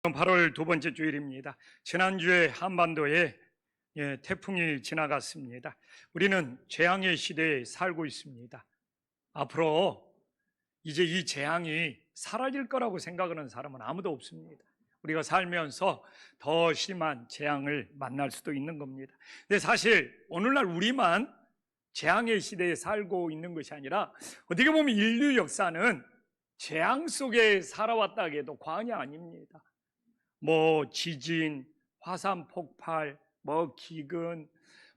8월 두 번째 주일입니다. 지난주에 한반도에 태풍이 지나갔습니다. 우리는 재앙의 시대에 살고 있습니다. 앞으로 이제 이 재앙이 사라질 거라고 생각하는 사람은 아무도 없습니다. 우리가 살면서 더 심한 재앙을 만날 수도 있는 겁니다. 근데 사실 오늘날 우리만 재앙의 시대에 살고 있는 것이 아니라 어떻게 보면 인류 역사는 재앙 속에 살아왔다 해도 과언이 아닙니다. 지진, 화산 폭발, 기근,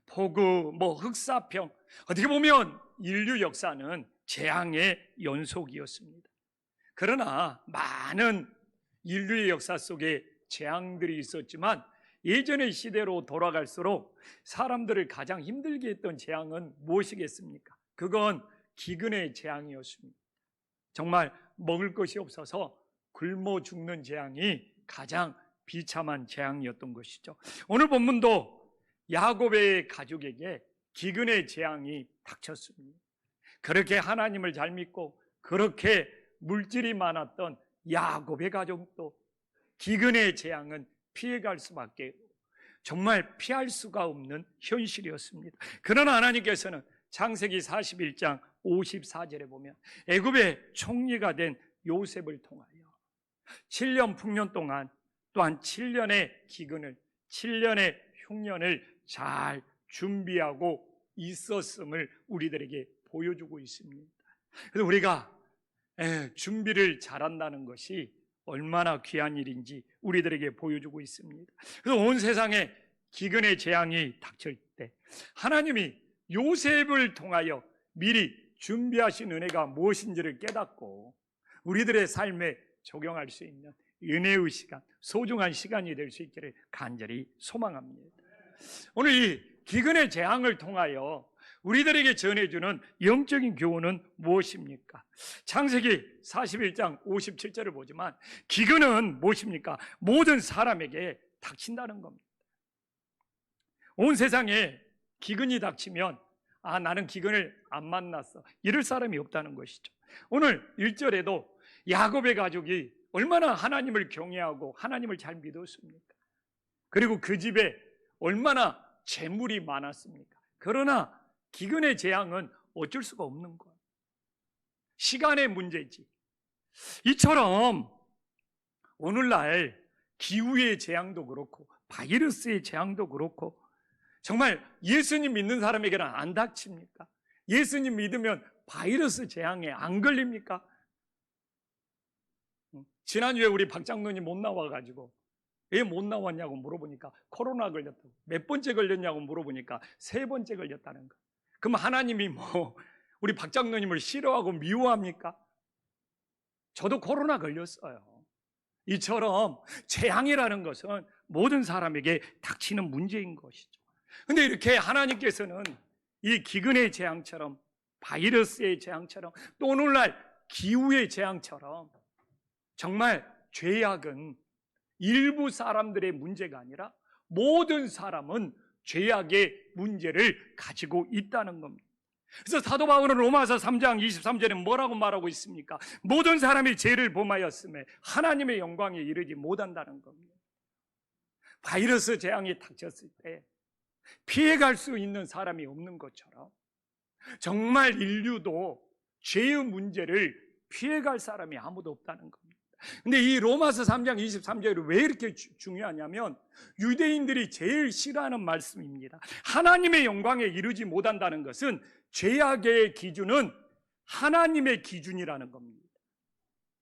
폭우, 흑사병, 어떻게 보면 인류 역사는 재앙의 연속이었습니다. 그러나 많은 인류의 역사 속에 재앙들이 있었지만 예전의 시대로 돌아갈수록 사람들을 가장 힘들게 했던 재앙은 무엇이겠습니까? 그건 기근의 재앙이었습니다. 정말 먹을 것이 없어서 굶어 죽는 재앙이 가장 비참한 재앙이었던 것이죠. 오늘 본문도 야곱의 가족에게 기근의 재앙이 닥쳤습니다. 그렇게 하나님을 잘 믿고 그렇게 물질이 많았던 야곱의 가족도 기근의 재앙은 피해갈 수밖에 정말 피할 수가 없는 현실이었습니다. 그러나 하나님께서는 창세기 41장 54절에 보면 애굽의 총리가 된 요셉을 통하여 7년 풍년 동안 또한 7년의 기근을 7년의 흉년을 잘 준비하고 있었음을 우리들에게 보여주고 있습니다. 그래서 우리가 준비를 잘한다는 것이 얼마나 귀한 일인지 우리들에게 보여주고 있습니다. 그래서 온 세상에 기근의 재앙이 닥칠 때 하나님이 요셉을 통하여 미리 준비하신 은혜가 무엇인지를 깨닫고 우리들의 삶에 적용할 수 있는 은혜의 시간, 소중한 시간이 될 수 있기를 간절히 소망합니다. 오늘 이 기근의 재앙을 통하여 우리들에게 전해주는 영적인 교훈은 무엇입니까? 창세기 41장 57절을 보지만 기근은 무엇입니까? 모든 사람에게 닥친다는 겁니다. 온 세상에 기근이 닥치면 나는 기근을 안 만났어, 이럴 사람이 없다는 것이죠. 오늘 1절에도 야곱의 가족이 얼마나 하나님을 경외하고 하나님을 잘 믿었습니까? 그리고 그 집에 얼마나 재물이 많았습니까? 그러나 기근의 재앙은 어쩔 수가 없는 거예요. 시간의 문제지. 이처럼 오늘날 기후의 재앙도 그렇고 바이러스의 재앙도 그렇고 정말 예수님 믿는 사람에게는 안 닥칩니까? 예수님 믿으면 바이러스 재앙에 안 걸립니까? 지난주에 우리 박 장로님 못 나와가지고 왜 못 나왔냐고 물어보니까 코로나 걸렸다고. 몇 번째 걸렸냐고 물어보니까 3번째 걸렸다는 거. 그럼 하나님이 우리 박 장로님을 싫어하고 미워합니까? 저도 코로나 걸렸어요. 이처럼 재앙이라는 것은 모든 사람에게 닥치는 문제인 것이죠. 근데 이렇게 하나님께서는 이 기근의 재앙처럼 바이러스의 재앙처럼 또 오늘날 기후의 재앙처럼 정말 죄악은 일부 사람들의 문제가 아니라 모든 사람은 죄악의 문제를 가지고 있다는 겁니다. 그래서 사도 바울은 로마서 3장 23절에 뭐라고 말하고 있습니까? 모든 사람이 죄를 범하였음에 하나님의 영광에 이르지 못한다는 겁니다. 바이러스 재앙이 닥쳤을 때 피해갈 수 있는 사람이 없는 것처럼 정말 인류도 죄의 문제를 피해갈 사람이 아무도 없다는 겁니다. 근데 이 로마서 3장 23절이 왜 이렇게 중요하냐면 유대인들이 제일 싫어하는 말씀입니다. 하나님의 영광에 이르지 못한다는 것은 죄악의 기준은 하나님의 기준이라는 겁니다.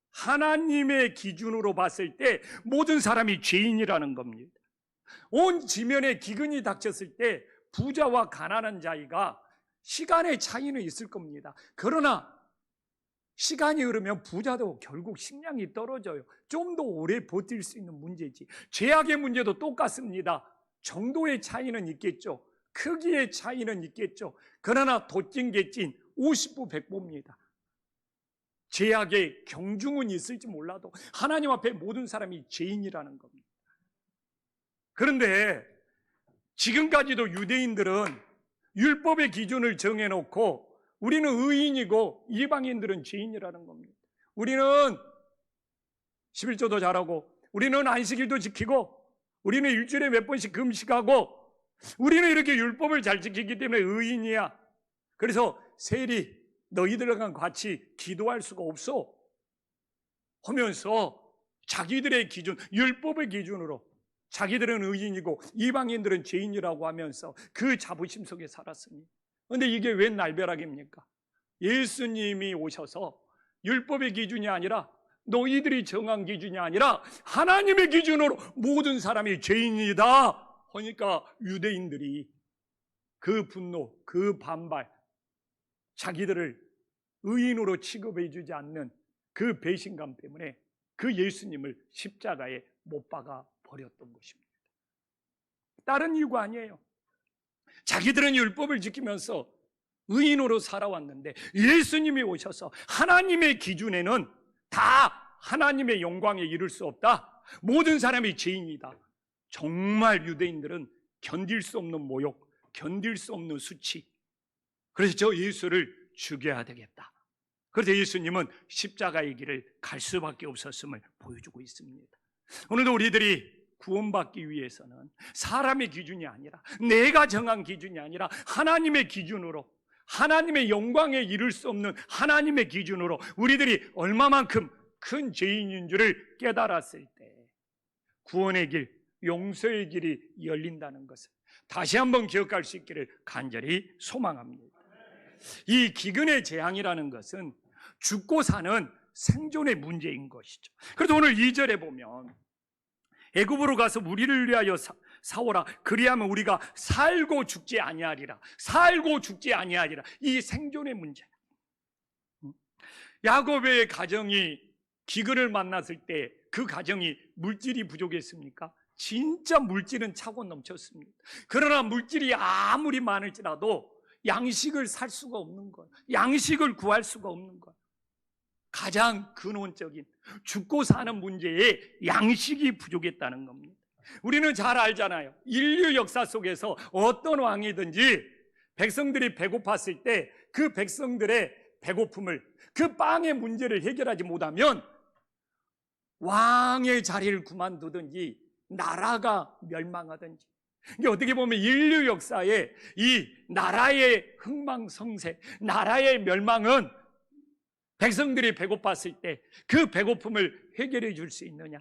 하나님의 기준으로 봤을 때 모든 사람이 죄인이라는 겁니다. 온 지면에 기근이 닥쳤을 때 부자와 가난한 자가 시간의 차이는 있을 겁니다. 그러나 시간이 흐르면 부자도 결국 식량이 떨어져요. 좀 더 오래 버틸 수 있는 문제지. 죄악의 문제도 똑같습니다. 정도의 차이는 있겠죠. 크기의 차이는 있겠죠. 그러나 도찐개찐 50부 100부입니다. 죄악의 경중은 있을지 몰라도 하나님 앞에 모든 사람이 죄인이라는 겁니다. 그런데 지금까지도 유대인들은 율법의 기준을 정해놓고 우리는 의인이고 이방인들은 죄인이라는 겁니다. 우리는 11조도 잘하고 우리는 안식일도 지키고 우리는 일주일에 몇 번씩 금식하고 우리는 이렇게 율법을 잘 지키기 때문에 의인이야. 그래서 세리 너희들과 같이 기도할 수가 없어 하면서 자기들의 기준, 율법의 기준으로 자기들은 의인이고 이방인들은 죄인이라고 하면서 그 자부심 속에 살았으니, 그런데 이게 웬 날벼락입니까? 예수님이 오셔서 율법의 기준이 아니라 너희들이 정한 기준이 아니라 하나님의 기준으로 모든 사람이 죄인이다 하니까 유대인들이 그 분노, 그 반발, 자기들을 의인으로 취급해 주지 않는 그 배신감 때문에 그 예수님을 십자가에 못 박아 버렸던 것입니다. 다른 이유가 아니에요. 자기들은 율법을 지키면서 의인으로 살아왔는데 예수님이 오셔서 하나님의 기준에는 다 하나님의 영광에 이를 수 없다. 모든 사람이 죄인이다. 정말 유대인들은 견딜 수 없는 모욕, 견딜 수 없는 수치. 그래서 저 예수를 죽여야 되겠다. 그래서 예수님은 십자가의 길을 갈 수밖에 없었음을 보여주고 있습니다. 오늘도 우리들이 구원받기 위해서는 사람의 기준이 아니라, 내가 정한 기준이 아니라 하나님의 기준으로, 하나님의 영광에 이를 수 없는 하나님의 기준으로 우리들이 얼마만큼 큰 죄인인 줄을 깨달았을 때 구원의 길, 용서의 길이 열린다는 것을 다시 한번 기억할 수 있기를 간절히 소망합니다. 이 기근의 재앙이라는 것은 죽고 사는 생존의 문제인 것이죠. 그래서 오늘 2절에 보면 애굽으로 가서 우리를 위하여 사오라. 그리하면 우리가 살고 죽지 아니하리라. 살고 죽지 아니하리라. 이 생존의 문제. 야곱의 가정이 기근을 만났을 때 그 가정이 물질이 부족했습니까? 진짜 물질은 차고 넘쳤습니다. 그러나 물질이 아무리 많을지라도 양식을 살 수가 없는 거예요. 양식을 구할 수가 없는 거예요. 가장 근원적인 죽고 사는 문제에 양식이 부족했다는 겁니다. 우리는 잘 알잖아요. 인류 역사 속에서 어떤 왕이든지 백성들이 배고팠을 때 그 백성들의 배고픔을, 그 빵의 문제를 해결하지 못하면 왕의 자리를 그만두든지 나라가 멸망하든지. 이게 어떻게 보면 인류 역사에 이 나라의 흥망성쇠, 나라의 멸망은 백성들이 배고팠을 때 그 배고픔을 해결해 줄 수 있느냐,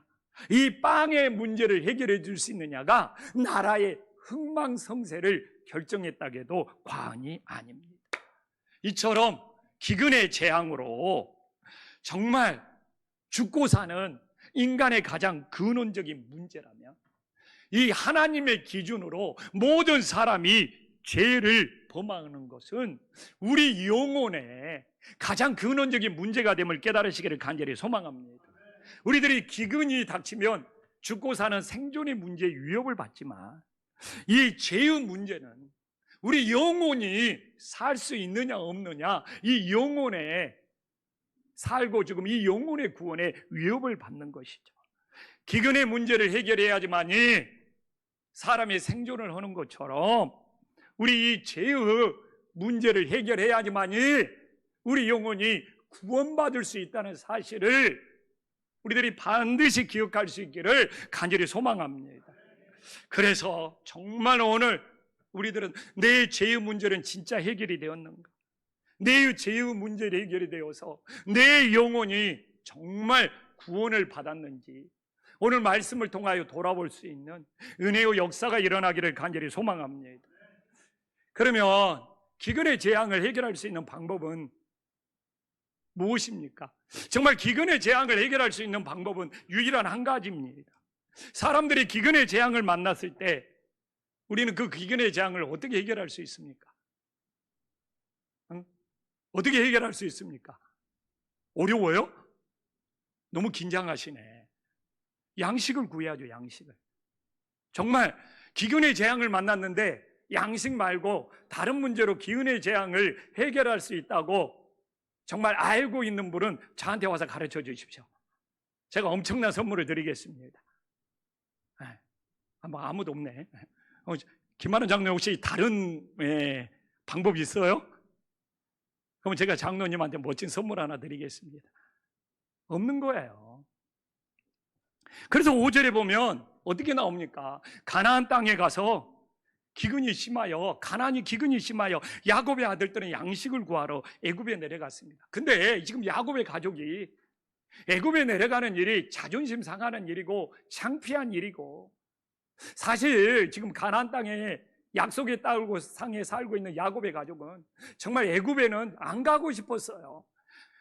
이 빵의 문제를 해결해 줄 수 있느냐가 나라의 흥망성쇠를 결정했다고 해도 과언이 아닙니다. 이처럼 기근의 재앙으로 정말 죽고 사는 인간의 가장 근원적인 문제라면 이 하나님의 기준으로 모든 사람이 죄를 범하는 것은 우리 영혼의 가장 근원적인 문제가 됨을 깨달으시기를 간절히 소망합니다. 우리들이 기근이 닥치면 죽고 사는 생존의 문제에 위협을 받지만 이 죄의 문제는 우리 영혼이 살 수 있느냐 없느냐, 이 영혼의 살고 죽음, 이 영혼의 구원에 위협을 받는 것이죠. 기근의 문제를 해결해야지만이 사람의 생존을 하는 것처럼 우리 이 죄의 문제를 해결해야지만이 우리 영혼이 구원받을 수 있다는 사실을 우리들이 반드시 기억할 수 있기를 간절히 소망합니다. 그래서 정말 오늘 우리들은 내 죄의 문제는 진짜 해결이 되었는가, 내 죄의 문제를 해결이 되어서 내 영혼이 정말 구원을 받았는지 오늘 말씀을 통하여 돌아볼 수 있는 은혜의 역사가 일어나기를 간절히 소망합니다. 그러면 기근의 재앙을 해결할 수 있는 방법은 무엇입니까? 정말 기근의 재앙을 해결할 수 있는 방법은 유일한 한 가지입니다. 사람들이 기근의 재앙을 만났을 때 우리는 그 기근의 재앙을 어떻게 해결할 수 있습니까? 어떻게 해결할 수 있습니까? 어려워요? 너무 긴장하시네. 양식을 구해야죠. 양식을. 정말 기근의 재앙을 만났는데 양식 말고 다른 문제로 기근의 재앙을 해결할 수 있다고 정말 알고 있는 분은 저한테 와서 가르쳐 주십시오. 제가 엄청난 선물을 드리겠습니다. 아무도 없네. 김만원 장로님 혹시 다른 방법이 있어요? 그럼 제가 장로님한테 멋진 선물 하나 드리겠습니다. 없는 거예요. 그래서 5절에 보면 어떻게 나옵니까? 가나안 땅에 가서 가나안이 기근이 심하여 야곱의 아들들은 양식을 구하러 애굽에 내려갔습니다. 근데 지금 야곱의 가족이 애굽에 내려가는 일이 자존심 상하는 일이고 창피한 일이고, 사실 지금 가나안 땅에 약속의 땅에 살고 있는 야곱의 가족은 정말 애굽에는 안 가고 싶었어요.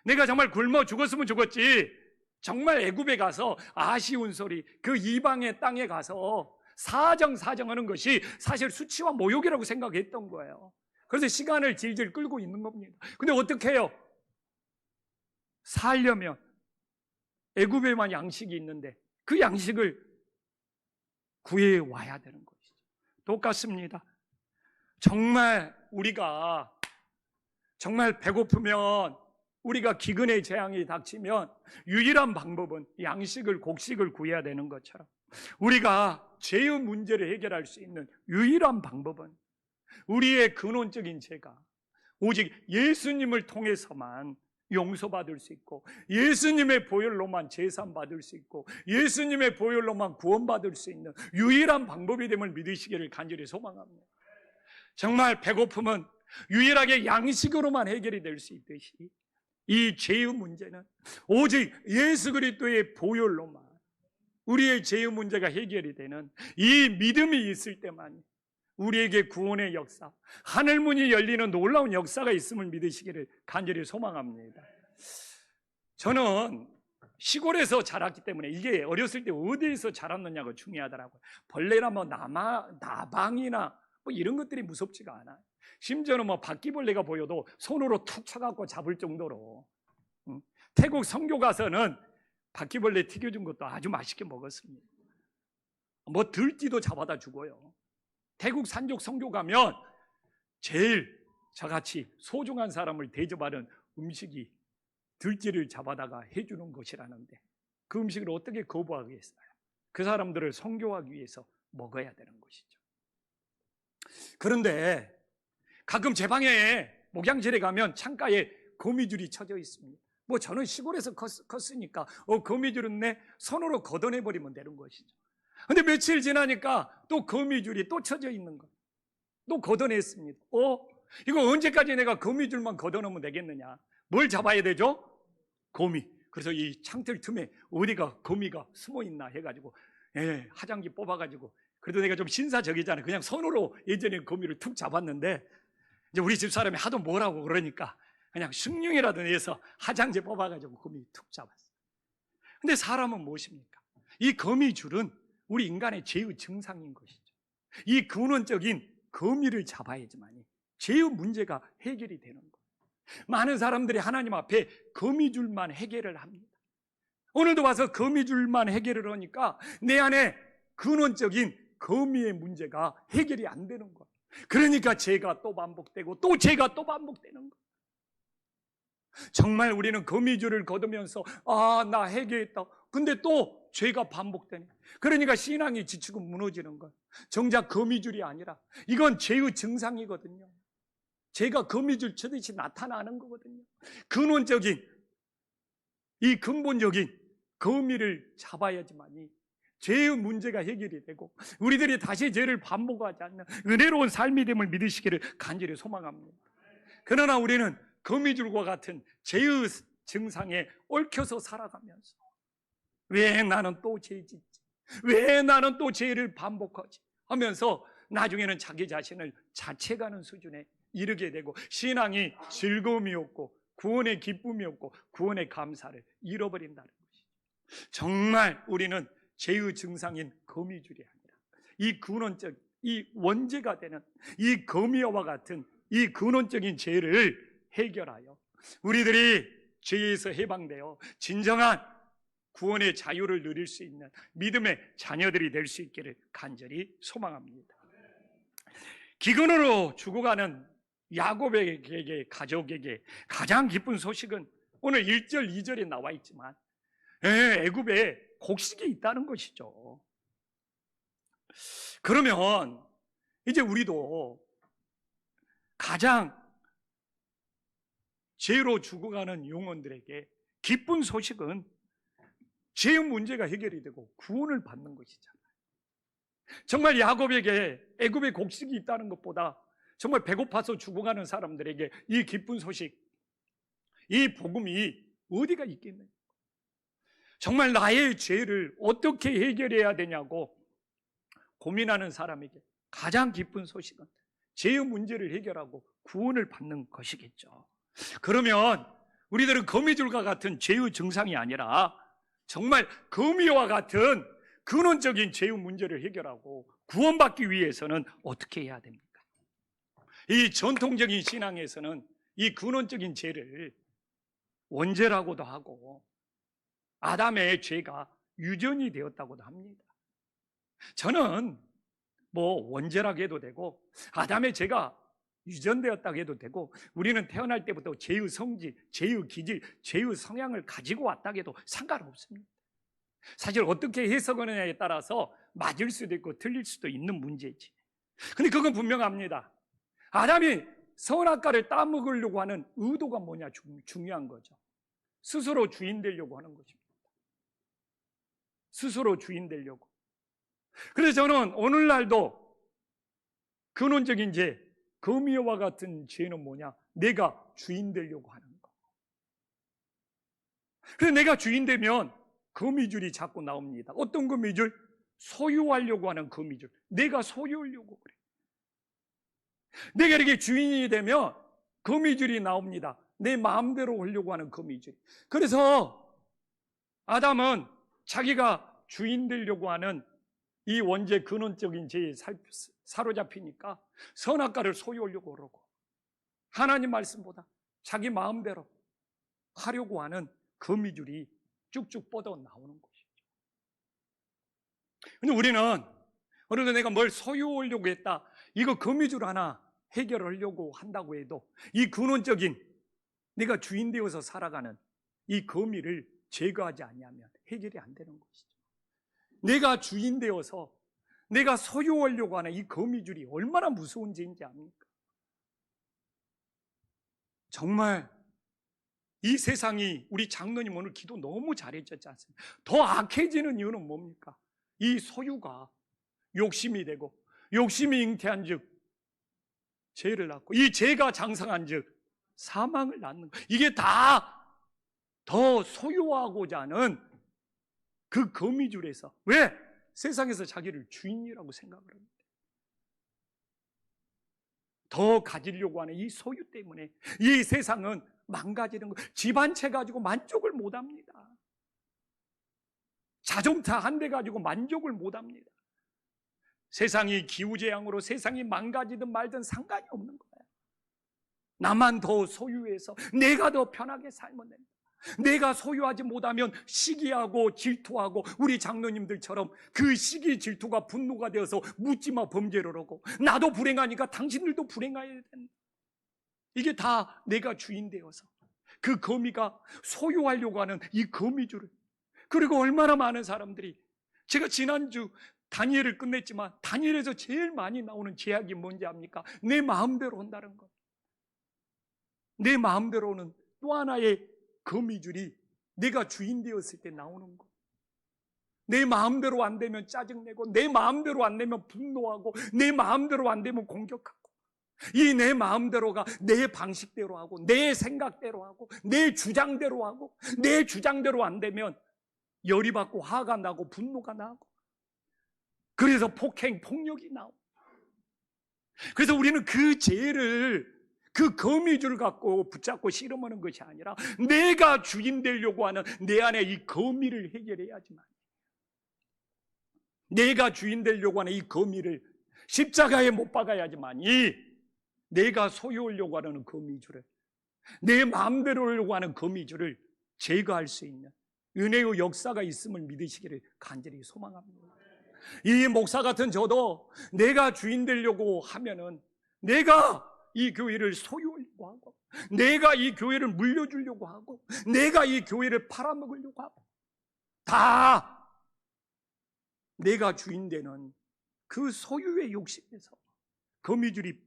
내가 정말 굶어 죽었으면 죽었지, 정말 애굽에 가서 아쉬운 소리, 그 이방의 땅에 가서 사정하는 것이 사실 수치와 모욕이라고 생각했던 거예요. 그래서 시간을 질질 끌고 있는 겁니다. 근데 어떻게 해요? 살려면 애굽에만 양식이 있는데 그 양식을 구해와야 되는 것이죠. 똑같습니다. 정말 우리가 정말 배고프면, 우리가 기근의 재앙이 닥치면 유일한 방법은 양식을, 곡식을 구해야 되는 것처럼, 우리가 죄의 문제를 해결할 수 있는 유일한 방법은 우리의 근원적인 죄가 오직 예수님을 통해서만 용서받을 수 있고, 예수님의 보혈로만 제산받을 수 있고, 예수님의 보혈로만 구원받을 수 있는 유일한 방법이 됨을 믿으시기를 간절히 소망합니다. 정말 배고픔은 유일하게 양식으로만 해결이 될 수 있듯이 이 죄의 문제는 오직 예수 그리스도의 보혈로만 우리의 죄의 문제가 해결이 되는 이 믿음이 있을 때만 우리에게 구원의 역사, 하늘문이 열리는 놀라운 역사가 있음을 믿으시기를 간절히 소망합니다. 저는 시골에서 자랐기 때문에 이게 어렸을 때 어디에서 자랐느냐가 중요하더라고요. 벌레나 나방이나 이런 것들이 무섭지가 않아요. 심지어는 바퀴벌레가 보여도 손으로 툭 쳐갖고 잡을 정도로. 태국 선교 가서는 바퀴벌레 튀겨준 것도 아주 맛있게 먹었습니다. 들쥐도 잡아다 주고요. 태국 산족 선교 가면 제일 저같이 소중한 사람을 대접하는 음식이 들쥐를 잡아다가 해주는 것이라는데, 그 음식을 어떻게 거부하겠어요? 그 사람들을 선교하기 위해서 먹어야 되는 것이죠. 그런데 가끔 제 방에 목양실에 가면 창가에 거미줄이 쳐져 있습니다. 저는 시골에서 컸으니까 거미줄은 내 손으로 걷어내버리면 되는 것이죠. 근데 며칠 지나니까 또 거미줄이 또 쳐져 있는 거예요. 또 걷어냈습니다. 이거 언제까지 내가 거미줄만 걷어놓으면 되겠느냐? 뭘 잡아야 되죠? 거미. 그래서 이 창틀 틈에 어디가 거미가 숨어있나 해가지고 화장지 뽑아가지고, 그래도 내가 좀 신사적이잖아요. 그냥 손으로 예전에 거미를 툭 잡았는데, 이제 우리 집사람이 하도 뭐라고 그러니까 그냥 숭늉이라도 내서 화장지 뽑아가지고 거미 툭 잡았어요. 근데 사람은 무엇입니까? 이 거미줄은 우리 인간의 죄의 증상인 것이죠. 이 근원적인 거미를 잡아야지만이 죄의 문제가 해결이 되는 거예요. 많은 사람들이 하나님 앞에 거미줄만 해결을 합니다. 오늘도 와서 거미줄만 해결을 하니까 내 안에 근원적인 거미의 문제가 해결이 안 되는 거예요. 그러니까 죄가 또 반복되고 또 죄가 또 반복되는 거예요. 정말 우리는 거미줄을 걷으면서 나 해결했다. 근데 또 죄가 반복되네. 그러니까 신앙이 지치고 무너지는 거예요. 정작 거미줄이 아니라 이건 죄의 증상이거든요. 죄가 거미줄 치듯이 나타나는 거거든요. 근원적인 이 근본적인 거미를 잡아야지만이 죄의 문제가 해결이 되고 우리들이 다시 죄를 반복하지 않는 은혜로운 삶이 됨을 믿으시기를 간절히 소망합니다. 그러나 우리는 거미줄과 같은 죄의 증상에 얽혀서 살아가면서 왜 나는 또 죄 짓지? 왜 나는 또 죄를 반복하지? 하면서 나중에는 자기 자신을 자책하는 수준에 이르게 되고 신앙이 즐거움이 없고 구원의 기쁨이 없고 구원의 감사를 잃어버린다는 것이죠. 정말 우리는 죄의 증상인 거미줄이 아니라 이 근원적, 이 원죄가 되는 이 거미와 같은 이 근원적인 죄를 해결하여 우리들이 죄에서 해방되어 진정한 구원의 자유를 누릴 수 있는 믿음의 자녀들이 될 수 있기를 간절히 소망합니다. 기근으로 죽어가는 야곱에게, 가족에게 가장 기쁜 소식은 오늘 1절, 2절에 나와 있지만 애굽에 곡식이 있다는 것이죠. 그러면 이제 우리도 가장 죄로 죽어가는 영혼들에게 기쁜 소식은 죄의 문제가 해결이 되고 구원을 받는 것이잖아요. 정말 야곱에게 애굽의 곡식이 있다는 것보다 정말 배고파서 죽어가는 사람들에게 이 기쁜 소식, 이 복음이 어디가 있겠네요. 정말 나의 죄를 어떻게 해결해야 되냐고 고민하는 사람에게 가장 기쁜 소식은 죄의 문제를 해결하고 구원을 받는 것이겠죠. 그러면 우리들은 거미줄과 같은 죄의 증상이 아니라 정말 거미와 같은 근원적인 죄의 문제를 해결하고 구원받기 위해서는 어떻게 해야 됩니까? 이 전통적인 신앙에서는 이 근원적인 죄를 원죄라고도 하고 아담의 죄가 유전이 되었다고도 합니다. 저는 원죄라고 해도 되고 아담의 죄가 유전되었다고 해도 되고 우리는 태어날 때부터 죄의 성질, 죄의 기질, 죄의 성향을 가지고 왔다고 해도 상관없습니다. 사실 어떻게 해석하느냐에 따라서 맞을 수도 있고 틀릴 수도 있는 문제지. 근데 그건 분명합니다. 아담이 선악과를 따먹으려고 하는 의도가 뭐냐 중요한 거죠. 스스로 주인 되려고 하는 것입니다. 스스로 주인 되려고. 그래서 저는 오늘날도 근원적인 죄, 거미와 같은 죄는 뭐냐? 내가 주인 되려고 하는 거. 그래서 내가 주인 되면 거미줄이 자꾸 나옵니다. 어떤 거미줄? 소유하려고 하는 거미줄. 내가 소유하려고 그래. 내가 이렇게 주인이 되면 거미줄이 나옵니다. 내 마음대로 하려고 하는 거미줄. 그래서 아담은 자기가 주인 되려고 하는 이 원죄 근원적인 죄에 사로잡히니까 선악과를 소유하려고 그러고 하나님 말씀보다 자기 마음대로 하려고 하는 거미줄이 쭉쭉 뻗어 나오는 것이죠. 근데 우리는 오늘도 내가 뭘 소유하려고 했다, 이거 거미줄 하나 해결하려고 한다고 해도 이 근원적인 내가 주인 되어서 살아가는 이 거미를 제거하지 않으면 해결이 안 되는 것이죠. 내가 주인 되어서 내가 소유하려고 하는 이 거미줄이 얼마나 무서운 죄인지 압니까? 정말 이 세상이, 우리 장로님 오늘 기도 너무 잘해줬지 않습니까? 더 악해지는 이유는 뭡니까? 이 소유가 욕심이 되고 욕심이 잉태한 즉 죄를 낳고 이 죄가 장성한 즉 사망을 낳는 것. 이게 다 더 소유하고자 하는 그 거미줄에서, 왜? 세상에서 자기를 주인이라고 생각을 합니다. 더 가지려고 하는 이 소유 때문에 이 세상은 망가지는 거. 집 한 채 가지고 만족을 못합니다. 자동차 한 대 가지고 만족을 못합니다. 세상이 기후재앙으로 세상이 망가지든 말든 상관이 없는 거예요. 나만 더 소유해서 내가 더 편하게 살면 된다. 내가 소유하지 못하면 시기하고 질투하고 우리 장로님들처럼 그 시기 질투가 분노가 되어서 묻지마 범죄를 하고 나도 불행하니까 당신들도 불행해야 된다. 이게 다 내가 주인 되어서 그 거미가 소유하려고 하는 이 거미줄을. 그리고 얼마나 많은 사람들이, 제가 지난주 다니엘을 끝냈지만 다니엘에서 제일 많이 나오는 제약이 뭔지 압니까? 내 마음대로 한다는 것. 내 마음대로는 또 하나의 거미줄이 내가 주인 되었을 때 나오는 것. 내 마음대로 안 되면 짜증내고 내 마음대로 안 되면 분노하고 내 마음대로 안 되면 공격하고 이 내 마음대로가 내 방식대로 하고 내 생각대로 하고 내 주장대로 하고 내 주장대로 안 되면 열이 받고 화가 나고 분노가 나고 그래서 폭행, 폭력이 나오고. 그래서 우리는 그 죄를 그 거미줄을 갖고 붙잡고 씨름하는 것이 아니라 내가 주인 되려고 하는 내 안에 이 거미를 해결해야지만, 내가 주인 되려고 하는 이 거미를 십자가에 못 박아야지만이 내가 소유하려고 하는 거미줄을, 내 마음대로 하려고 하는 거미줄을 제거할 수 있는 은혜의 역사가 있음을 믿으시기를 간절히 소망합니다. 이 목사 같은 저도 내가 주인 되려고 하면은 내가 이 교회를 소유하려고 하고 내가 이 교회를 물려주려고 하고 내가 이 교회를 팔아먹으려고 하고 다 내가 주인 되는 그 소유의 욕심에서 거미줄이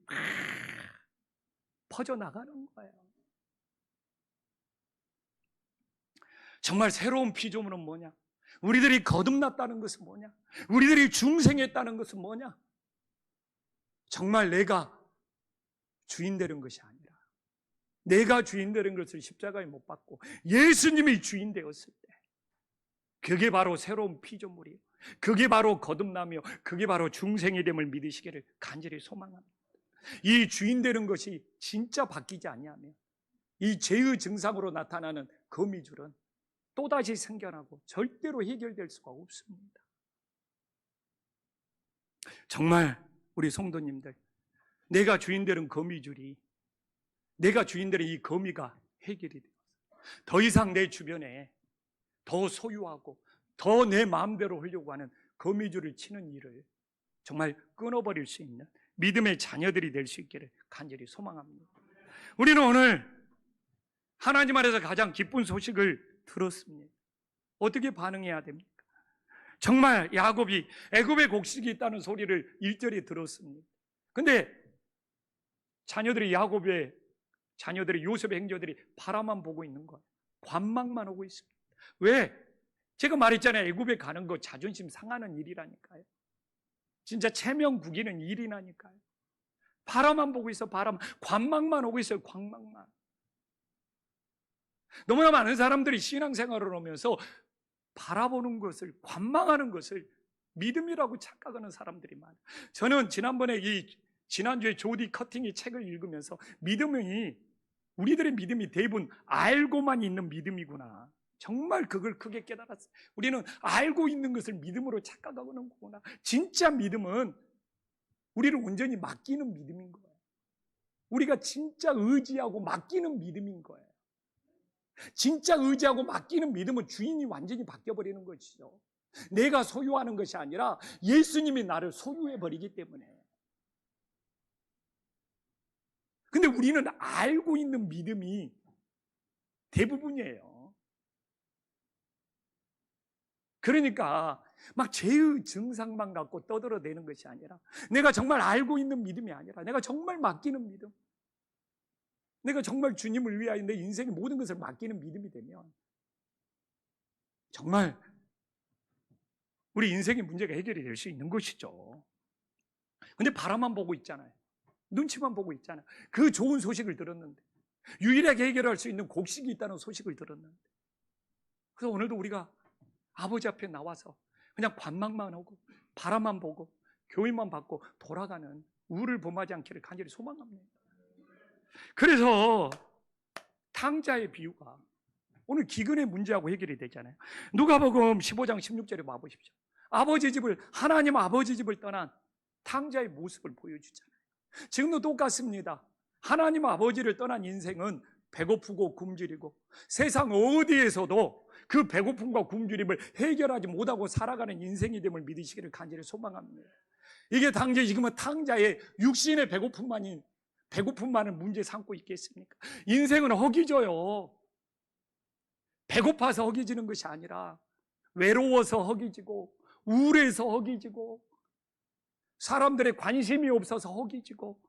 퍼져나가는 거예요. 정말 새로운 피조물은 뭐냐? 우리들이 거듭났다는 것은 뭐냐? 우리들이 중생했다는 것은 뭐냐? 정말 내가 주인 되는 것이 아니라 내가 주인 되는 것을 십자가에 못 박고 예수님이 주인 되었을 때, 그게 바로 새로운 피조물이에요. 그게 바로 거듭나며 그게 바로 중생의 됨을 믿으시기를 간절히 소망합니다. 이 주인 되는 것이 진짜 바뀌지 않냐면 이 죄의 증상으로 나타나는 거미줄은 또다시 생겨나고 절대로 해결될 수가 없습니다. 정말 우리 성도님들, 내가 주인 되는 거미줄이, 내가 주인 되는 이 거미가 해결이 되어서 더 이상 내 주변에 더 소유하고 더 내 마음대로 하려고 하는 거미줄을 치는 일을 정말 끊어버릴 수 있는 믿음의 자녀들이 될 수 있기를 간절히 소망합니다. 우리는 오늘 하나님 안에서 가장 기쁜 소식을 들었습니다. 어떻게 반응해야 됩니까? 정말 야곱이 애굽에 곡식이 있다는 소리를 1절에 들었습니다. 근데 야곱의 자녀들이, 요셉의 행조들이 바라만 보고 있는 거예요. 관망만 하고 있습니다. 왜? 제가 말했잖아요. 애굽에 가는 거 자존심 상하는 일이라니까요. 진짜 체면 구기는 일이라니까요. 바라만 보고 있어. 관망만 하고 있어요. 관망만. 너무나 많은 사람들이 신앙생활을 하면서 바라보는 것을, 관망하는 것을 믿음이라고 착각하는 사람들이 많아요. 저는 지난주에 조디 커팅의 책을 읽으면서 우리들의 믿음이 대부분 알고만 있는 믿음이구나, 정말 그걸 크게 깨달았어요. 우리는 알고 있는 것을 믿음으로 착각하고 있는 거구나. 진짜 믿음은 우리를 온전히 맡기는 믿음인 거예요. 우리가 진짜 의지하고 맡기는 믿음인 거예요. 진짜 의지하고 맡기는 믿음은 주인이 완전히 바뀌어버리는 것이죠. 내가 소유하는 것이 아니라 예수님이 나를 소유해버리기 때문에. 근데 우리는 알고 있는 믿음이 대부분이에요. 그러니까 막 죄의 증상만 갖고 떠들어대는 것이 아니라, 내가 정말 알고 있는 믿음이 아니라 내가 정말 맡기는 믿음, 내가 정말 주님을 위하여 내 인생의 모든 것을 맡기는 믿음이 되면 정말 우리 인생의 문제가 해결이 될 수 있는 것이죠. 근데 바라만 보고 있잖아요. 눈치만 보고 있잖아요. 그 좋은 소식을 들었는데, 유일하게 해결할 수 있는 곡식이 있다는 소식을 들었는데, 그래서 오늘도 우리가 아버지 앞에 나와서 그냥 관망만 하고 바라만 보고 교회만 받고 돌아가는 우를 범하지 않기를 간절히 소망합니다. 그래서 탕자의 비유가 오늘 기근의 문제하고 해결이 되잖아요. 누가복음 15장 16절에 와보십시오. 하나님 아버지 집을 떠난 탕자의 모습을 보여주잖아요. 지금도 똑같습니다. 하나님 아버지를 떠난 인생은 배고프고 굶주리고 세상 어디에서도 그 배고픔과 굶주림을 해결하지 못하고 살아가는 인생이 됨을 믿으시기를 간절히 소망합니다. 이게 지금은 탕자의 육신의 배고픔만을 문제 삼고 있겠습니까? 인생은 허기져요. 배고파서 허기지는 것이 아니라 외로워서 허기지고, 우울해서 허기지고, 사람들의 관심이 없어서 허기지고.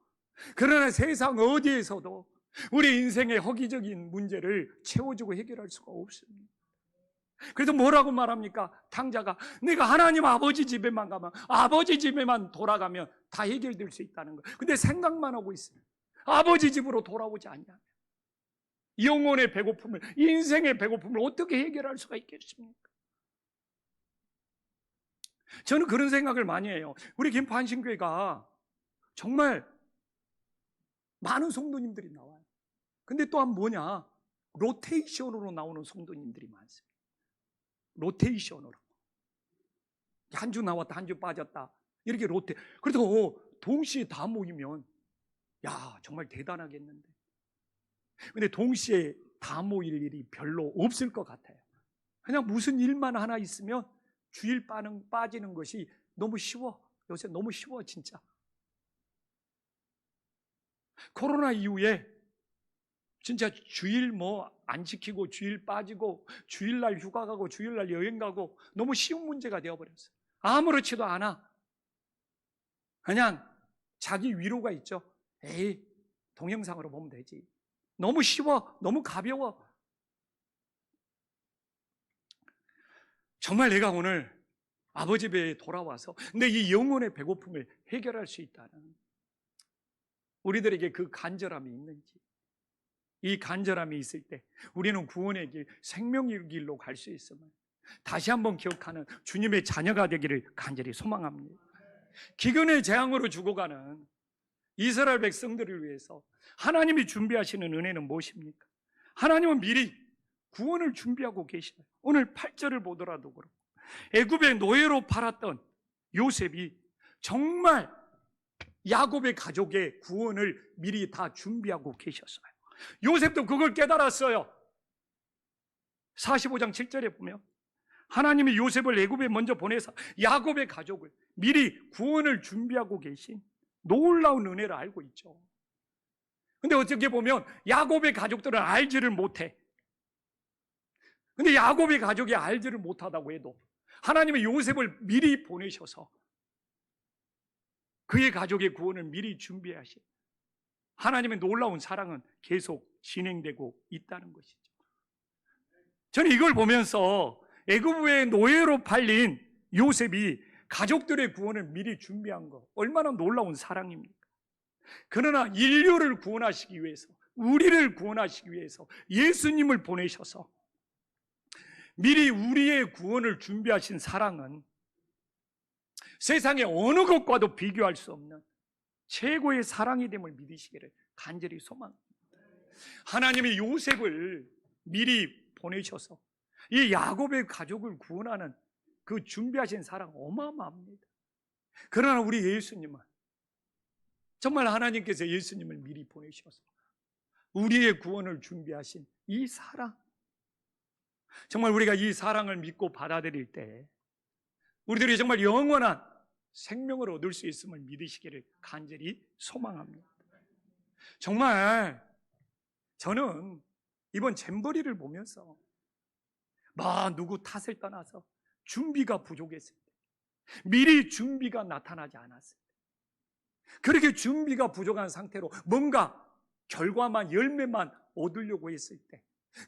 그러나 세상 어디에서도 우리 인생의 허기적인 문제를 채워주고 해결할 수가 없습니다. 그래서 뭐라고 말합니까? 탕자가 내가 하나님 아버지 집에만 가면, 아버지 집에만 돌아가면 다 해결될 수 있다는 거예요. 근데 생각만 하고 있어요. 아버지 집으로 돌아오지 않냐. 영혼의 배고픔을, 인생의 배고픔을 어떻게 해결할 수가 있겠습니까? 저는 그런 생각을 많이 해요. 우리 김포한신교회가 정말 많은 성도님들이 나와요. 근데 또한 뭐냐? 로테이션으로 나오는 성도님들이 많습니다. 로테이션으로. 한 주 나왔다, 한 주 빠졌다. 이렇게 그래서 동시에 다 모이면, 야, 정말 대단하겠는데. 근데 동시에 다 모일 일이 별로 없을 것 같아요. 그냥 무슨 일만 하나 있으면 주일 빠지는 것이 너무 쉬워. 요새 너무 쉬워, 진짜. 코로나 이후에 진짜 주일 안 지키고 주일 빠지고 주일날 휴가 가고 주일날 여행 가고 너무 쉬운 문제가 되어버렸어요. 아무렇지도 않아. 그냥 자기 위로가 있죠. 에이, 동영상으로 보면 되지. 너무 쉬워, 너무 가벼워. 정말 내가 오늘 아버지 배에 돌아와서 내 이 영혼의 배고픔을 해결할 수 있다는 우리들에게 그 간절함이 있는지, 이 간절함이 있을 때 우리는 구원의 길, 생명의 길로 갈 수 있음을 다시 한번 기억하는 주님의 자녀가 되기를 간절히 소망합니다. 기근의 재앙으로 죽어가는 이스라엘 백성들을 위해서 하나님이 준비하시는 은혜는 무엇입니까? 하나님은 미리 구원을 준비하고 계시다. 오늘 8절을 보더라도 그렇고 애굽의 노예로 팔았던 요셉이 정말 야곱의 가족의 구원을 미리 다 준비하고 계셨어요. 요셉도 그걸 깨달았어요. 45장 7절에 보면 하나님이 요셉을 애굽에 먼저 보내서 야곱의 가족을 미리 구원을 준비하고 계신 놀라운 은혜를 알고 있죠. 근데 어떻게 보면 야곱의 가족들은 알지를 못해. 근데 야곱의 가족이 알지를 못하다고 해도 하나님이 요셉을 미리 보내셔서 그의 가족의 구원을 미리 준비하신 하나님의 놀라운 사랑은 계속 진행되고 있다는 것이죠. 저는 이걸 보면서 애굽의 노예로 팔린 요셉이 가족들의 구원을 미리 준비한 거 얼마나 놀라운 사랑입니까? 그러나 인류를 구원하시기 위해서, 우리를 구원하시기 위해서 예수님을 보내셔서 미리 우리의 구원을 준비하신 사랑은 세상의 어느 것과도 비교할 수 없는 최고의 사랑이 됨을 믿으시기를 간절히 소망합니다. 하나님이 요셉을 미리 보내셔서 이 야곱의 가족을 구원하는 그 준비하신 사랑 어마어마합니다. 그러나 우리 예수님은 정말 하나님께서 예수님을 미리 보내셔서 우리의 구원을 준비하신 이 사랑, 정말 우리가 이 사랑을 믿고 받아들일 때 우리들이 정말 영원한 생명을 얻을 수 있음을 믿으시기를 간절히 소망합니다. 정말 저는 이번 잼버리를 보면서 누구 탓을 떠나서 준비가 부족했을 때, 미리 준비가 나타나지 않았을 때, 그렇게 준비가 부족한 상태로 뭔가 결과만, 열매만 얻으려고 했을 때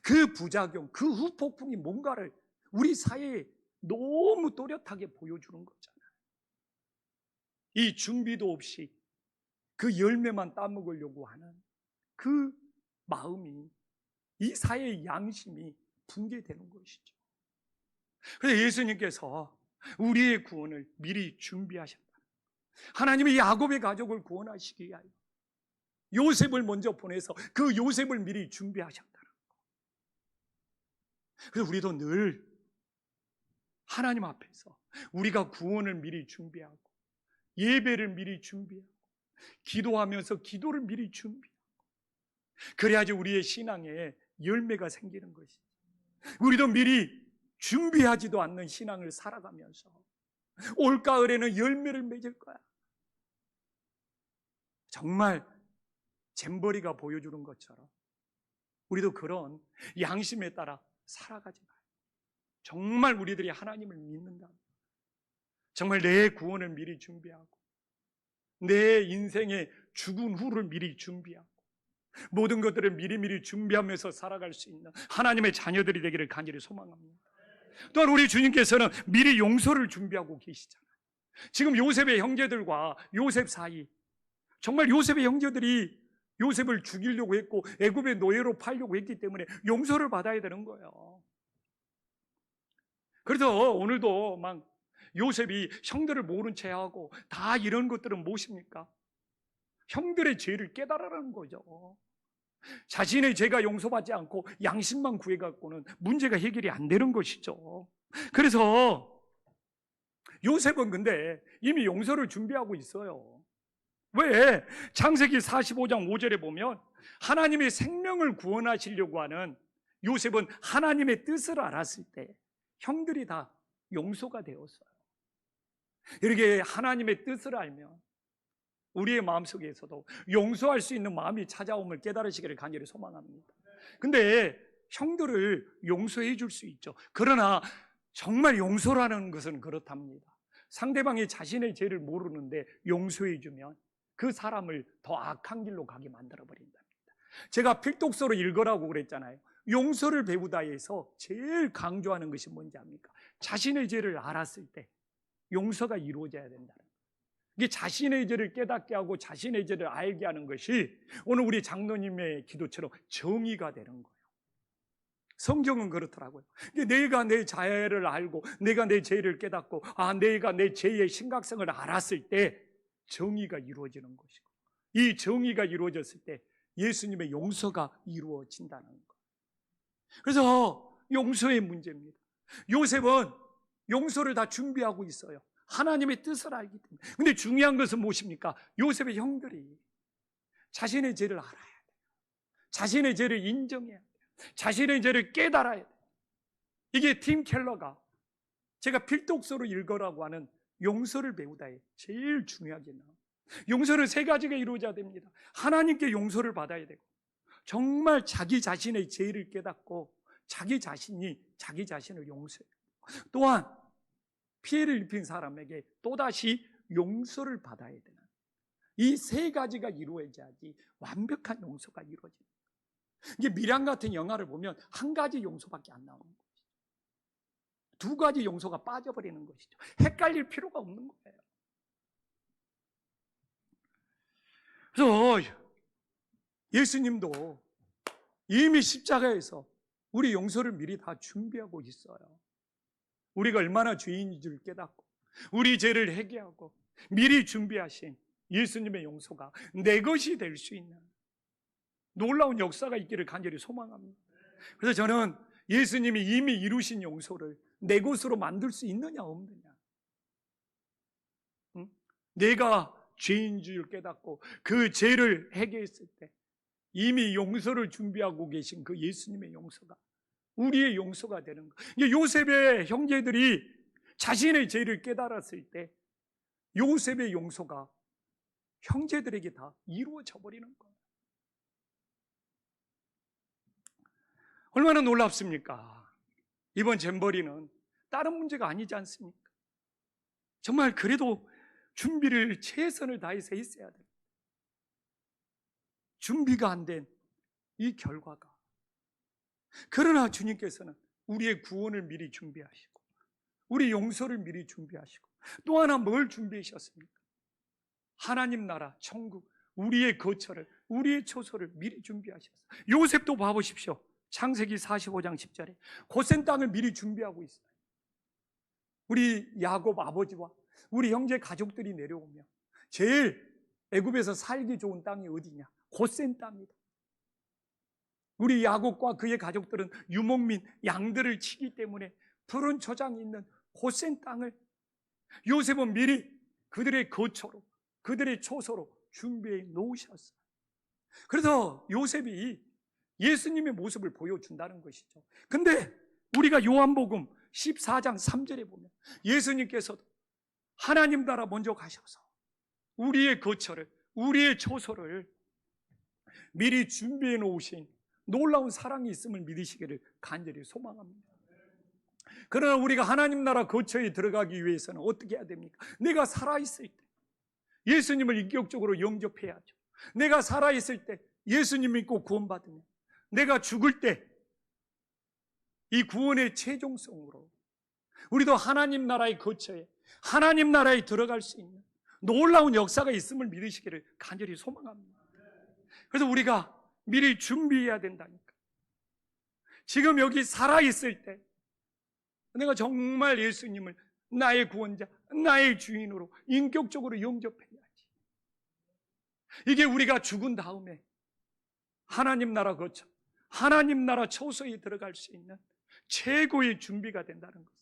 그 부작용, 그 후폭풍이 뭔가를 우리 사회에 너무 또렷하게 보여주는 거잖아요. 이 준비도 없이 그 열매만 따먹으려고 하는 그 마음이, 이 사회의 양심이 붕괴되는 것이죠. 그래서 예수님께서 우리의 구원을 미리 준비하셨다. 하나님이 야곱의 가족을 구원하시기 위하여 요셉을 먼저 보내서 그 요셉을 미리 준비하셨다. 그래서 우리도 늘 하나님 앞에서 우리가 구원을 미리 준비하고 예배를 미리 준비하고 기도하면서 기도를 미리 준비하고 그래야지 우리의 신앙에 열매가 생기는 것이죠. 우리도 미리 준비하지도 않는 신앙을 살아가면서 올가을에는 열매를 맺을 거야. 정말 잼버리가 보여주는 것처럼 우리도 그런 양심에 따라 살아가지 마요. 정말 우리들이 하나님을 믿는다면 정말 내 구원을 미리 준비하고 내 인생의 죽은 후를 미리 준비하고 모든 것들을 미리미리 준비하면서 살아갈 수 있는 하나님의 자녀들이 되기를 간절히 소망합니다. 또한 우리 주님께서는 미리 용서를 준비하고 계시잖아요. 지금 요셉의 형제들과 요셉 사이, 정말 요셉의 형제들이 요셉을 죽이려고 했고 애굽의 노예로 팔려고 했기 때문에 용서를 받아야 되는 거예요. 그래서 오늘도 막 요셉이 형들을 모른 채 하고 다 이런 것들은 무엇입니까? 형들의 죄를 깨달으라는 거죠. 자신의 죄가 용서받지 않고 양심만 구해갖고는 문제가 해결이 안 되는 것이죠. 그래서 요셉은 근데 이미 용서를 준비하고 있어요. 왜? 창세기 45장 5절에 보면 하나님의 생명을 구원하시려고 하는 요셉은 하나님의 뜻을 알았을 때 형들이 다 용서가 되었어요. 이렇게 하나님의 뜻을 알면 우리의 마음속에서도 용서할 수 있는 마음이 찾아옴을 깨달으시기를 간절히 소망합니다. 근데 형들을 용서해 줄 수 있죠. 그러나 정말 용서라는 것은 그렇답니다. 상대방이 자신의 죄를 모르는데 용서해 주면 그 사람을 더 악한 길로 가게 만들어 버린답니다. 제가 필독서로 읽으라고 그랬잖아요. 용서를 배우다 해서 제일 강조하는 것이 뭔지 압니까? 자신의 죄를 알았을 때 용서가 이루어져야 된다는 거예요. 이게 자신의 죄를 깨닫게 하고 자신의 죄를 알게 하는 것이 오늘 우리 장로님의 기도처럼 정의가 되는 거예요. 성경은 그렇더라고요. 내가 내 자해를 알고 내가 내 죄를 깨닫고 내가 내 죄의 심각성을 알았을 때 정의가 이루어지는 것이고, 이 정의가 이루어졌을 때 예수님의 용서가 이루어진다는 거예요. 그래서 용서의 문제입니다. 요셉은 용서를 다 준비하고 있어요. 하나님의 뜻을 알기 때문에. 근데 중요한 것은 무엇입니까? 요셉의 형들이 자신의 죄를 알아야 돼요. 자신의 죄를 인정해야 돼요. 자신의 죄를 깨달아야 돼요. 이게 팀 켈러가 제가 필독서로 읽으라고 하는 용서를 배우다에 제일 중요하게 나와요. 용서는 세 가지가 이루어져야 됩니다. 하나님께 용서를 받아야 되고, 정말 자기 자신의 죄를 깨닫고 자기 자신이 자기 자신을 용서해요. 또한 피해를 입힌 사람에게 또다시 용서를 받아야 되는, 이 세 가지가 이루어져야지 완벽한 용서가 이루어집니다. 이게 미량 같은 영화를 보면 한 가지 용서밖에 안 나오는 것이죠. 두 가지 용서가 빠져버리는 것이죠. 헷갈릴 필요가 없는 거예요. 그래서 예수님도 이미 십자가에서 우리 용서를 미리 다 준비하고 있어요. 우리가 얼마나 죄인인 줄 깨닫고 우리 죄를 회개하고 미리 준비하신 예수님의 용서가 내 것이 될 수 있는 놀라운 역사가 있기를 간절히 소망합니다. 그래서 저는 예수님이 이미 이루신 용서를 내 것으로 만들 수 있느냐 없느냐, 내가 죄인 줄 깨닫고 그 죄를 회개했을 때 이미 용서를 준비하고 계신 그 예수님의 용서가 우리의 용서가 되는 거예요. 요셉의 형제들이 자신의 죄를 깨달았을 때 요셉의 용서가 형제들에게 다 이루어져 버리는 거예요. 얼마나 놀랍습니까? 이번 잼버리는 다른 문제가 아니지 않습니까? 정말 그래도 준비를 최선을 다해서 했어야 돼요. 준비가 안 된 이 결과가. 그러나 주님께서는 우리의 구원을 미리 준비하시고 우리 용서를 미리 준비하시고 또 하나 뭘 준비하셨습니까? 하나님 나라, 천국, 우리의 거처를, 우리의 초소를 미리 준비하셨어요. 요셉도 봐보십시오. 창세기 45장 10절에 고센 땅을 미리 준비하고 있어요. 우리 야곱 아버지와 우리 형제 가족들이 내려오면 제일 애굽에서 살기 좋은 땅이 어디냐? 고센 땅이다. 우리 야곱과 그의 가족들은 유목민, 양들을 치기 때문에 푸른 초장이 있는 고센 땅을 요셉은 미리 그들의 거처로, 그들의 초소로 준비해 놓으셨어요. 그래서 요셉이 예수님의 모습을 보여준다는 것이죠. 근데 우리가 요한복음 14장 3절에 보면 예수님께서도 하나님 나라 먼저 가셔서 우리의 거처를, 우리의 초소를 미리 준비해 놓으신 놀라운 사랑이 있음을 믿으시기를 간절히 소망합니다. 그러나 우리가 하나님 나라 거처에 들어가기 위해서는 어떻게 해야 됩니까? 내가 살아있을 때 예수님을 인격적으로 영접해야죠. 내가 살아있을 때 예수님 믿고 구원받으면, 내가 죽을 때 이 구원의 최종성으로 우리도 하나님 나라의 거처에, 하나님 나라에 들어갈 수 있는 놀라운 역사가 있음을 믿으시기를 간절히 소망합니다. 그래서 우리가 미리 준비해야 된다니까. 지금 여기 살아있을 때 내가 정말 예수님을 나의 구원자, 나의 주인으로 인격적으로 영접해야지. 이게 우리가 죽은 다음에 하나님 나라 거처, 하나님 나라 초소에 들어갈 수 있는 최고의 준비가 된다는 것을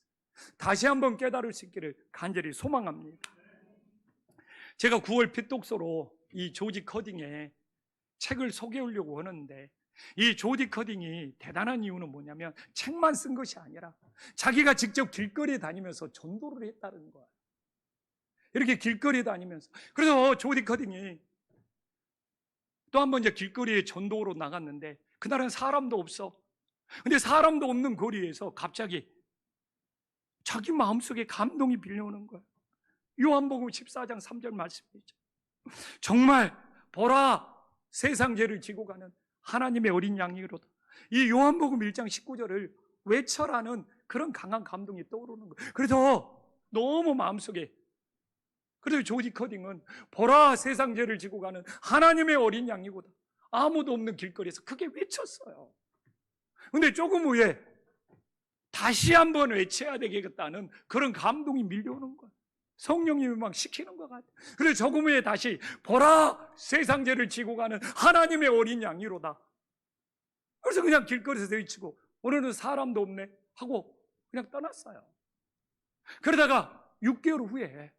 다시 한번 깨달을 수 있기를 간절히 소망합니다. 제가 9월 핏독서로 이 조지 커딩의 책을 소개하려고 하는데, 이 조지 커딩이 대단한 이유는 뭐냐면 책만 쓴 것이 아니라 자기가 직접 길거리에 다니면서 전도를 했다는 거예요. 이렇게 길거리에 다니면서. 그래서 조지 커딩이 또 한 번 이제 길거리에 전도로 나갔는데 그날은 사람도 없어. 근데 사람도 없는 거리에서 갑자기 자기 마음속에 감동이 빌려오는 거예요. 요한복음 14장 3절 말씀이죠. 정말 보라, 세상 죄를 지고 가는 하나님의 어린 양이로다. 이 요한복음 1장 19절을 외쳐라는 그런 강한 감동이 떠오르는 거예요. 그래서 너무 마음속에, 그래서 조지 커딩은 보라 세상 죄를 지고 가는 하나님의 어린 양이고다, 아무도 없는 길거리에서 크게 외쳤어요. 근데 조금 후에 다시 한번 외쳐야 되겠다는 그런 감동이 밀려오는 거예요. 성령님이 막 시키는 것 같아요. 그래서 조금 후에 다시 보라 세상 죄를 지고 가는 하나님의 어린 양이로다. 그래서 그냥 길거리에서 외치고 오늘은 사람도 없네 하고 그냥 떠났어요. 그러다가 6개월 후에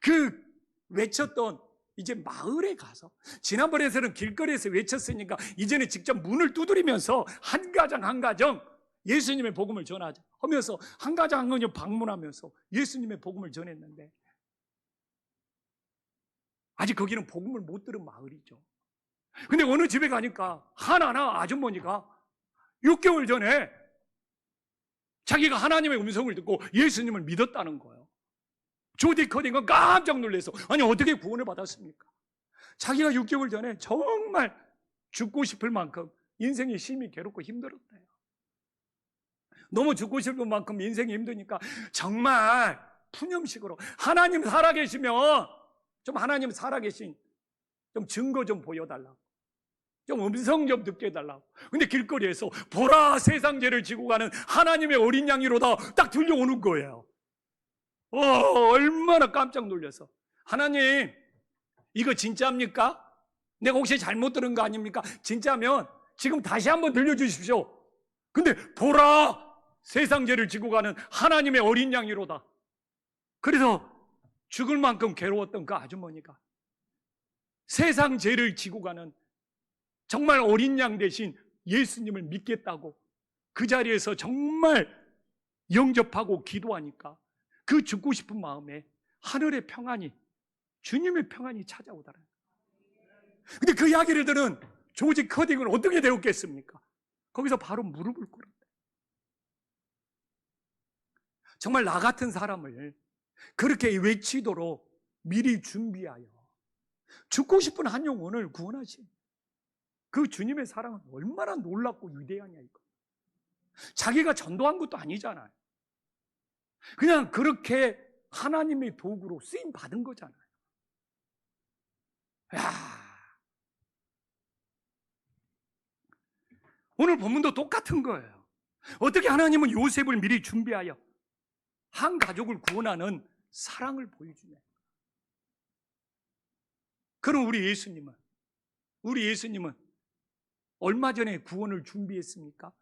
그 외쳤던 이제 마을에 가서, 지난번에서는 길거리에서 외쳤으니까 이제는 직접 문을 두드리면서 한 가정 한 가정 예수님의 복음을 전하자 하면서 한 가정 한 가정 방문하면서 예수님의 복음을 전했는데, 아직 거기는 복음을 못 들은 마을이죠. 근데 어느 집에 가니까 하나나 아주머니가 6개월 전에 자기가 하나님의 음성을 듣고 예수님을 믿었다는 거예요. 조지 커딩은 깜짝 놀라서, 아니 어떻게 구원을 받았습니까? 자기가 6개월 전에 정말 죽고 싶을 만큼 인생이 심히 괴롭고 힘들었대요. 너무 죽고 싶을 만큼 인생이 힘드니까 정말 푸념식으로 하나님 살아계시면 좀 하나님 살아계신 좀 증거 좀 보여달라고, 좀 음성 좀 듣게 해달라고. 근데 길거리에서 보라 세상 죄를 지고 가는 하나님의 어린 양이로다 딱 들려오는 거예요. 얼마나 깜짝 놀라서, 하나님 이거 진짜입니까? 내가 혹시 잘못 들은 거 아닙니까? 진짜면 지금 다시 한번 들려주십시오. 근데 보라 세상 죄를 지고 가는 하나님의 어린 양이로다. 그래서 죽을 만큼 괴로웠던 그 아주머니가 세상 죄를 지고 가는 정말 어린 양 대신 예수님을 믿겠다고 그 자리에서 정말 영접하고 기도하니까 그 죽고 싶은 마음에 하늘의 평안이, 주님의 평안이 찾아오더라. 근데 그 이야기를 들은 조지 커딩은 어떻게 되었겠습니까? 거기서 바로 무릎을 꿇었대. 정말 나 같은 사람을 그렇게 외치도록 미리 준비하여 죽고 싶은 한 영혼을 구원하신 그 주님의 사랑은 얼마나 놀랍고 위대하냐 이거. 자기가 전도한 것도 아니잖아요. 그냥 그렇게 하나님의 도구로 쓰임 받은 거잖아요. 야, 오늘 본문도 똑같은 거예요. 어떻게 하나님은 요셉을 미리 준비하여 한 가족을 구원하는 사랑을 보여주냐. 그럼 우리 예수님은 얼마 전에 구원을 준비했습니까?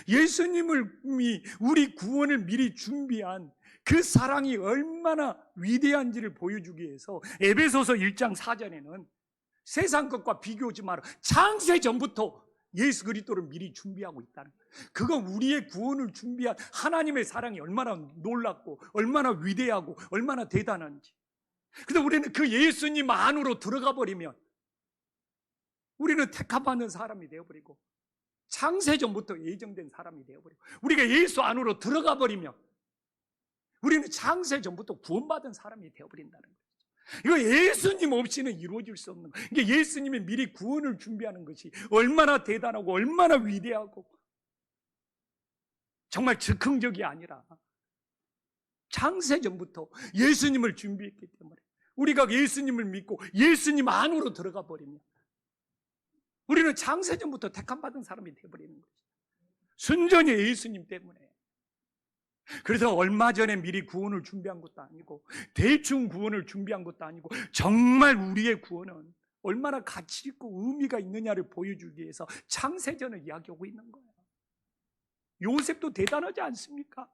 예수님이 우리 구원을 미리 준비한 그 사랑이 얼마나 위대한지를 보여주기 위해서 에베소서 1장 4절에는 세상 것과 비교하지 마라, 창세 전부터 예수 그리스도를 미리 준비하고 있다는 거예요. 그건 우리의 구원을 준비한 하나님의 사랑이 얼마나 놀랍고 얼마나 위대하고 얼마나 대단한지. 근데 우리는 그 예수님 안으로 들어가 버리면 우리는 택함받는 사람이 되어버리고 창세전부터 예정된 사람이 되어버리고, 우리가 예수 안으로 들어가 버리면 우리는 창세전부터 구원받은 사람이 되어버린다는 거예요. 이거 예수님 없이는 이루어질 수 없는 거예요. 이게 예수님이 미리 구원을 준비하는 것이 얼마나 대단하고 얼마나 위대하고 정말 즉흥적이 아니라 창세전부터 예수님을 준비했기 때문에 우리가 예수님을 믿고 예수님 안으로 들어가 버리면 우리는 창세전부터 택함받은 사람이 되어버리는 거죠. 순전히 예수님 때문에. 그래서 얼마 전에 미리 구원을 준비한 것도 아니고 대충 구원을 준비한 것도 아니고 정말 우리의 구원은 얼마나 가치 있고 의미가 있느냐를 보여주기 위해서 창세전을 이야기하고 있는 거예요. 요셉도 대단하지 않습니까?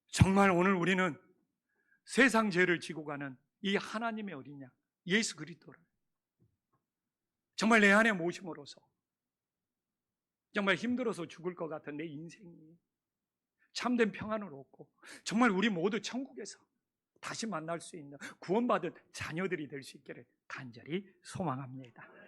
정말 오늘 우리는 세상 죄를 지고 가는 이 하나님의 어린 양 예수 그리스도를 정말 내 안에 모심으로써 정말 힘들어서 죽을 것 같은 내 인생이 참된 평안을 얻고 정말 우리 모두 천국에서 다시 만날 수 있는 구원받은 자녀들이 될 수 있기를 간절히 소망합니다.